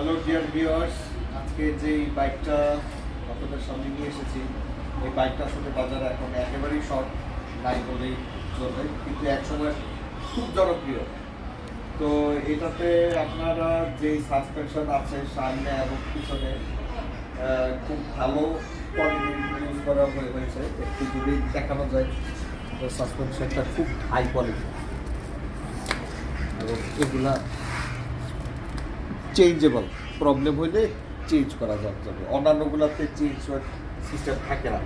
Hello dear viewers, আজকে যে বাইকটা আপনাদের সামনে নিয়ে এসেছি, এই বাইকটা আসলে বাজারে এখন একেবারেই শর্ট নাই বলেই চলে, কিন্তু একসময় খুব জনপ্রিয়। তো এটাতে আপনারা যেই সাসপেনশন আছে সামনে এবং পিছনে খুব ভালো কোয়ালিটি ইউজ করা হয়েছে। একটু যদি দেখানো যায়, তো সাসপেনশনটা খুব হাই কোয়ালিটি এবং এগুলা চেঞ্জেবল, প্রবলেম হইলে চেঞ্জ করা যাবে। অন্যান্যগুলোতে চেঞ্জ সিস্টেম থাকে না।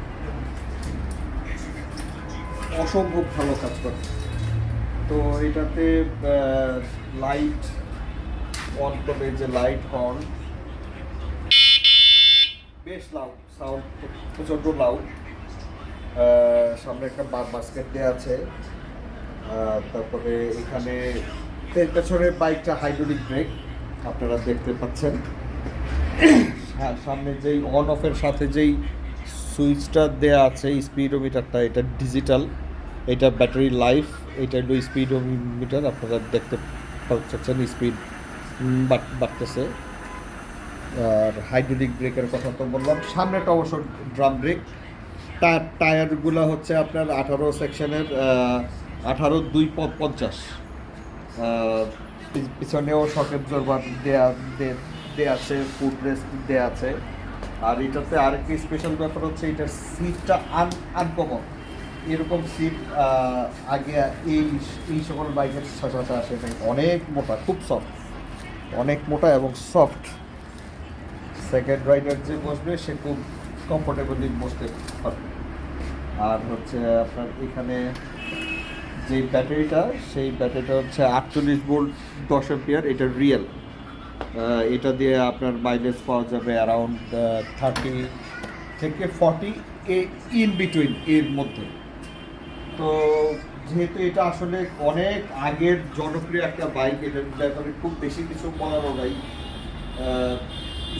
অসম্ভব ভালো কাজ করে। তো এটাতে লাইট অন করে, যে লাইট হর্ন বেশ লাউড সাউন্ড, প্রচণ্ড লাউড। সামনে একটা বাস্কেট দেওয়া আছে। তারপরে এখানে পেছনের বাইকটা হাইড্রোলিক ব্রেক আপনারা দেখতে পাচ্ছেন। সামনে যেই অন অফের সাথে যেই সুইচটা দেয়া আছে, স্পিডোমিটারটা এটা ডিজিটাল, এটা ব্যাটারি লাইফ, এটা হলো স্পিডোমিটার। আপনারা দেখতে পাচ্ছেন স্পিড বাড়তেছে। আর হাইড্রোলিক ব্রেকের কথা তো বললাম। সামনেটা অবশ্য ড্রাম ব্রেক। টায়ারগুলো হচ্ছে আপনার 18 সেকশনের 18-250। পিছনেও শক অ্যাবজর্বার দেয়া আছে, ফুট রেস্ট দেয়া আছে। আর এটাতে আরেকটি স্পেশাল ব্যাপার হচ্ছে এটার সিটটা আনকমন। এরকম সিট আগে এই সকল বাইকের সাথে আসে নাই। অনেক মোটা, খুব সফট, অনেক মোটা এবং সফট। সেকেন্ড রাইডার যে বসবে সে খুব কমফোর্টেবলি বসতে পারবে। আর হচ্ছে আপনার এখানে যে ব্যাটারিটা, সেই ব্যাটারিটা হচ্ছে 48 ভোল্ট 10 অ্যাম্পিয়ার। এটা রিয়েল। এটা দিয়ে আপনার মাইলেজ পাওয়া যাবে অ্যারাউন্ড 30 থেকে 40 ইন বিটুইন এর মধ্যে। তো যেহেতু এটা আসলে অনেক আগের জনপ্রিয় একটা বাইক, এটার ব্যাপারে খুব বেশি কিছু বলারও নাই।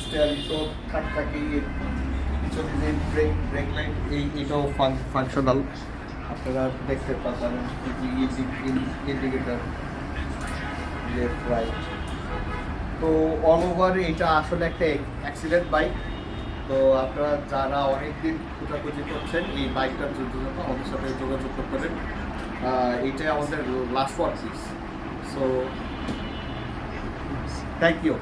স্টিয়ারিং তো থাকে, পিছনে যে ব্রেক লাইট এটাও ফাংশনাল। আপনারা দেখতে পাচ্ছেন ইন্ডিকেটার লেফট রাইট। তো অল ওভার এটা আসলে একটা অ্যাক্সিডেন্ট বাইক। তো আপনারা যারা অনেকদিন খোঁজাখুঁজি করছেন এই বাইকটার জন্য আমাদের সাথে যোগাযোগ করতে পারেন। এইটাই আমাদের last one piece. So thank you.